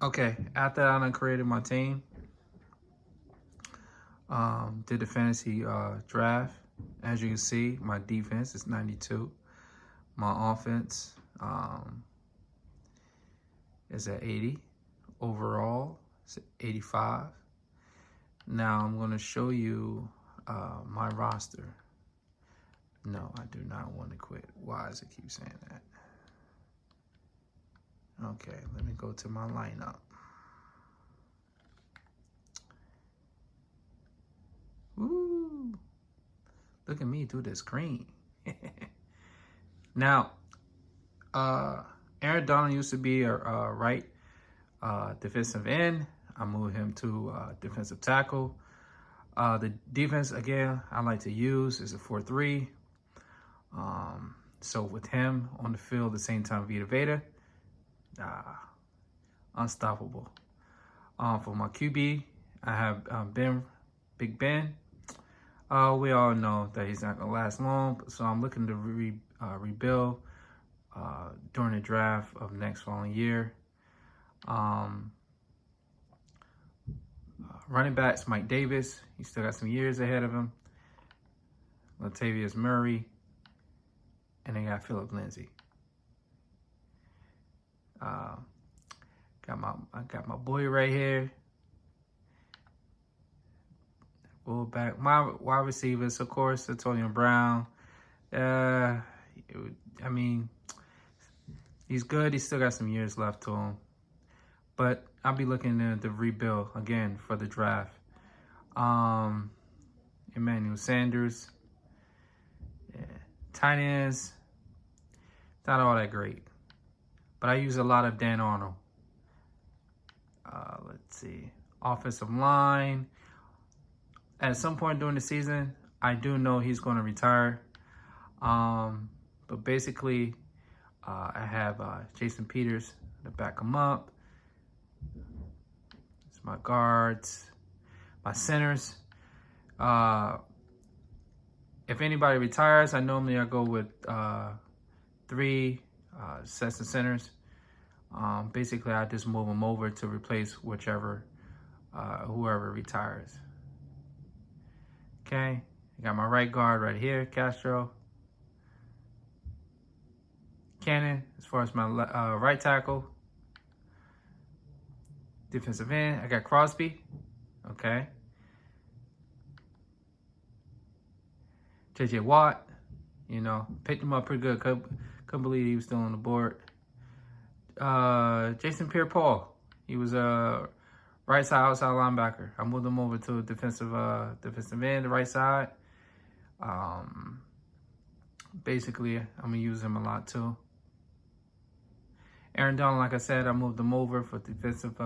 Okay, after I done created my team, did the fantasy draft. As you can see, my defense is 92. My offense is at 80. Overall, it's 85. Now I'm going to show you my roster. No, I do not want to quit. Why does it keep saying that? Okay, let me go to my lineup. Woo! Look at me do the screen. Now, Aaron Donald used to be a right defensive end. I moved him to defensive tackle. The defense, again, I like to use is a 4-3. So with him on the field at the same time, Vita Veda, unstoppable. For my QB, I have Big Ben. We all know that he's not going to last long, so I'm looking to rebuild during the draft of next following year. Running backs, Mike Davis. He still got some years ahead of him. Latavius Murray. And they got Philip Lindsay. I got my boy right here. Fullback. My wide receivers, of course, Antonio Brown. I mean, he's good. He's still got some years left to him. But I'll be looking to rebuild again for the draft. Emmanuel Sanders. Yeah. Tight ends. Not all that great. But I use a lot of Dan Arnold. Let's see. Offensive line. At some point during the season, I do know he's going to retire. But basically, I have Jason Peters to back him up. It's my guards. My centers. If anybody retires, I go with 3 sets of centers. Basically, I just move them over to replace whoever retires. Okay, I got my right guard right here, Castro. Cannon, as far as my right tackle. Defensive end, I got Crosby. Okay. JJ Watt, picked him up pretty good. Couldn't believe he was still on the board. Jason Pierre-Paul, he was a right side outside linebacker. I moved him over to a defensive end, the right side. Basically, I'm gonna use him a lot too. Aaron Donald, like I said, I moved him over for defensive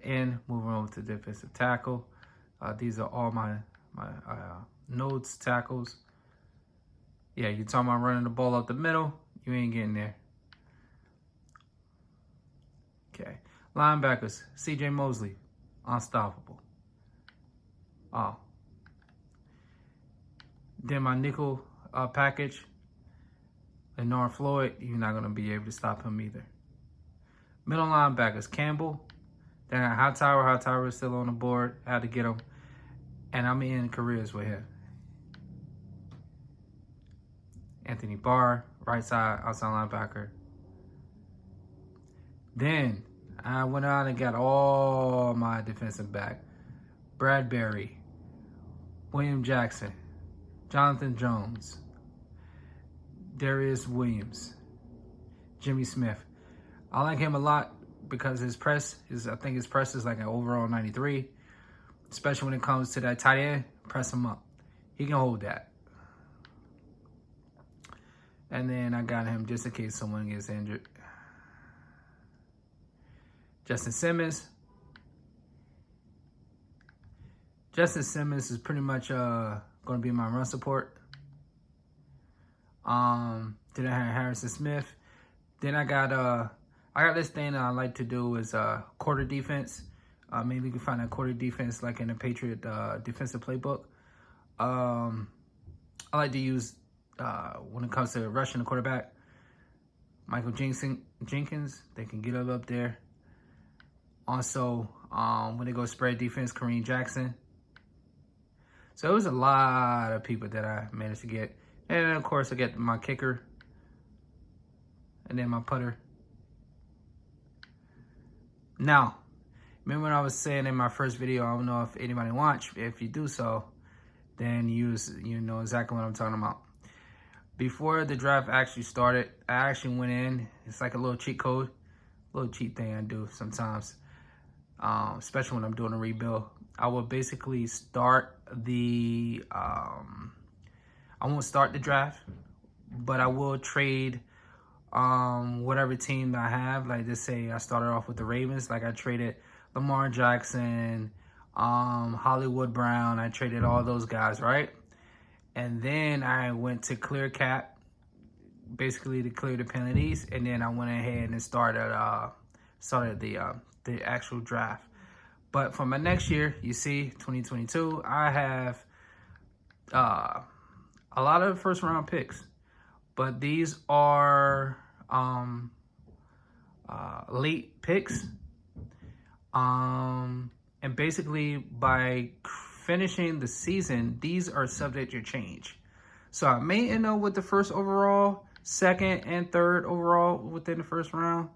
end, moving over to defensive tackle. These are all my nodes tackles. Yeah, you talking about running the ball up the middle, you ain't getting there. Okay. Linebackers, CJ Mosley, unstoppable. Oh. Then my nickel package, Leonard Floyd, you're not going to be able to stop him either. Middle linebackers, Campbell. Then I got Hightower. Hightower is still on the board. I had to get him. And I'm in careers with him. Anthony Barr, right side, outside linebacker. Then I went out and got all my defensive back. Bradbury, William Jackson, Jonathan Jones, Darius Williams, Jimmy Smith. I like him a lot because his press is like an overall 93. Especially when it comes to that tight end, press him up. He can hold that. And then I got him just in case someone gets injured. Justin Simmons. Justin Simmons is pretty much going to be my run support. Then I had Harrison Smith. Then I got this thing that I like to do is quarter defense. Maybe you can find a quarter defense like in the Patriot defensive playbook. I like to use, when it comes to rushing the quarterback, Michael Jenkins. They can get up there. Also, when they go spread defense, Kareem Jackson. So it was a lot of people that I managed to get. And then, of course, I get my kicker. And then my putter. Now, remember when I was saying in my first video, I don't know if anybody watched. If you do so, then you know exactly what I'm talking about. Before the draft actually started, I actually went in. It's like a little cheat code, a little cheat thing I do sometimes, especially when I'm doing a rebuild. I will basically start the, I won't start the draft, but I will trade whatever team I have. Like, just say I started off with the Ravens. Like, I traded Lamar Jackson, Hollywood Brown. I traded all those guys, right? And then I went to clear cap, basically to clear the penalties. And then I went ahead and started the actual draft. But for my next year, you see, 2022, I have a lot of first round picks. But these are late picks. And basically, by finishing the season, these are subject to change. So I may end up with the first overall, second and third overall within the first round.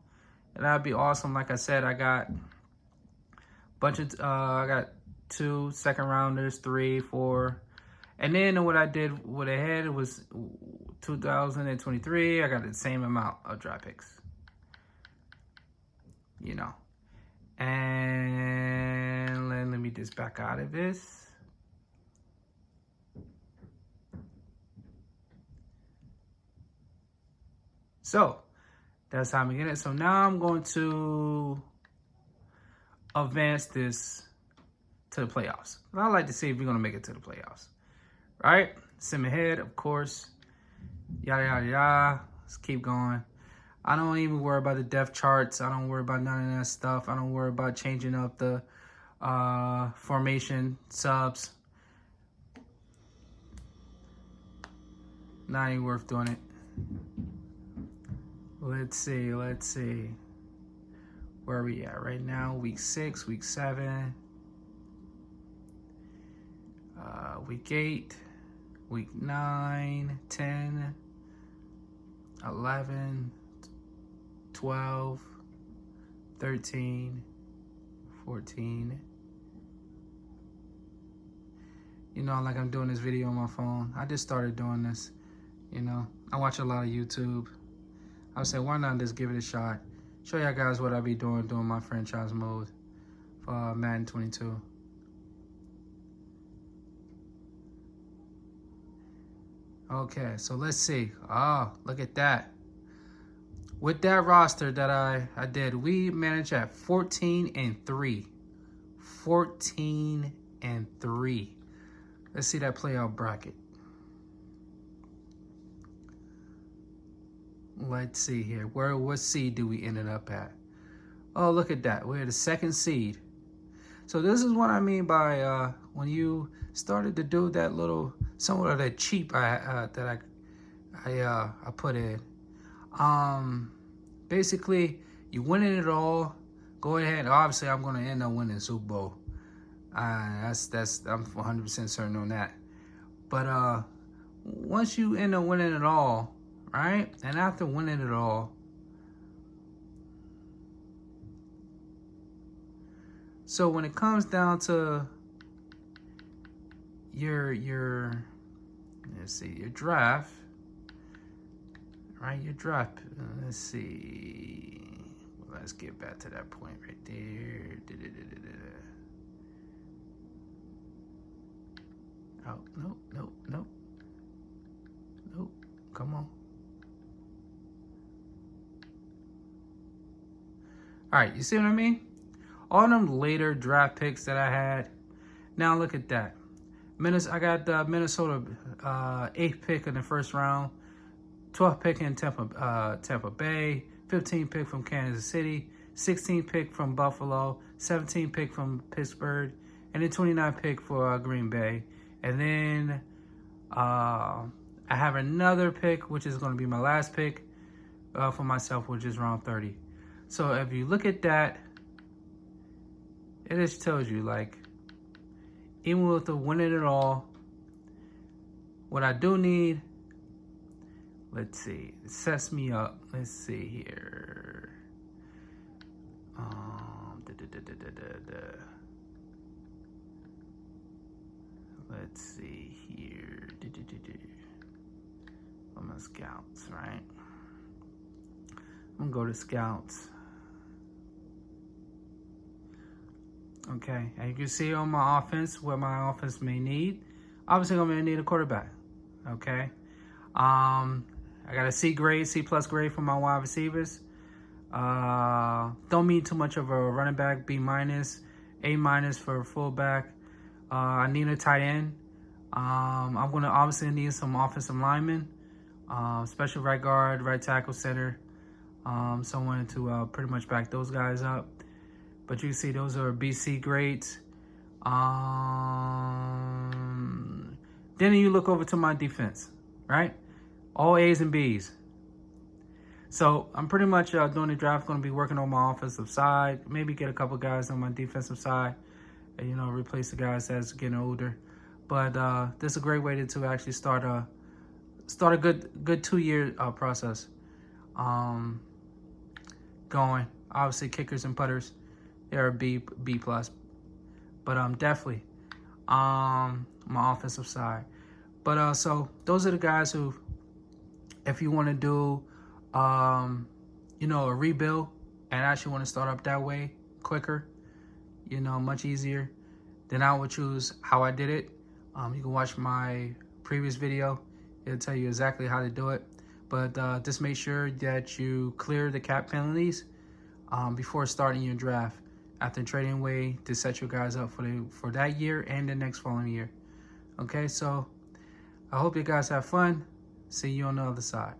And that'd be awesome. Like I said, I got I got 2 second rounders, 3, 4. And then what I did with a head was 2023, I got the same amount of draft picks. You know. And let me just back out of this. So that's how I'm getting it. So now I'm going to advance this to the playoffs. I'd like to see if we're going to make it to the playoffs. Right? Sim ahead, of course. Yada, yada, yada. Let's keep going. I don't even worry about the depth charts. I don't worry about none of that stuff. I don't worry about changing up the formation subs. Not even worth doing it. Let's see. Where are we at right now? Week 6, week 7. Week 8. Week 9, 10, 11, 12, 13, 14. You know, like I'm doing this video on my phone. I just started doing this. You know, I watch a lot of YouTube. I would say, why not just give it a shot? Show y'all guys what I be doing my franchise mode for Madden 22. Okay, so let's see. Oh, look at that. With that roster that I did, we managed at 14-3. 14-3. Let's see that playoff bracket. Let's see here. What seed do we ended up at? Oh, look at that. We're the 2nd seed. So this is what I mean by when you started to do that little, somewhat of that cheap that I put in. Basically, you winning it all. Go ahead. Obviously, I'm going to end up winning the Super Bowl. I'm 100% certain on that. But once you end up winning it all, right? And after winning it all, so when it comes down to your let's see, your draft, right? Your draft. Let's see. Let's get back to that point right there. Oh, nope. Come on. All right, you see what I mean? All them later draft picks that I had. Now look at that. I got the Minnesota 8th pick in the first round, 12th pick in Tampa Bay, 15th pick from Kansas City, 16th pick from Buffalo, 17th pick from Pittsburgh, and then 29th pick for Green Bay. And then I have another pick, which is going to be my last pick for myself, which is round 30. So if you look at that, it just tells you, like, even with the winning it all, what I do need, let's see, it sets me up. Let's see here. Let's see here. I'm on scouts, right? I'm gonna go to scouts. Okay, and you can see on my offense what my offense may need. Obviously, I'm gonna need a quarterback. Okay, I got a C grade, C plus grade for my wide receivers. Don't need too much of a running back. B minus, A minus for fullback. I need a tight end. I'm gonna obviously need some offensive linemen, especially right guard, right tackle, center. Someone to pretty much back those guys up. But you can see those are BC grades. Then you look over to my defense, right? All A's and B's. So I'm pretty much during the draft going to be working on my offensive side. Maybe get a couple guys on my defensive side, and, you know, replace the guys that's getting older. But this is a great way to actually start a good 2-year process. Going. Obviously, kickers and putters, they're a B plus. But definitely my offensive side. But so those are the guys who, if you want to do you know, a rebuild and actually want to start up that way quicker, you know, much easier, then I would choose how I did it. You can watch my previous video. It'll tell you exactly how to do it. But just make sure that you clear the cap penalties before starting your draft after trading away to set your guys up for that year and the next following year. Okay, so I hope you guys have fun. See you on the other side.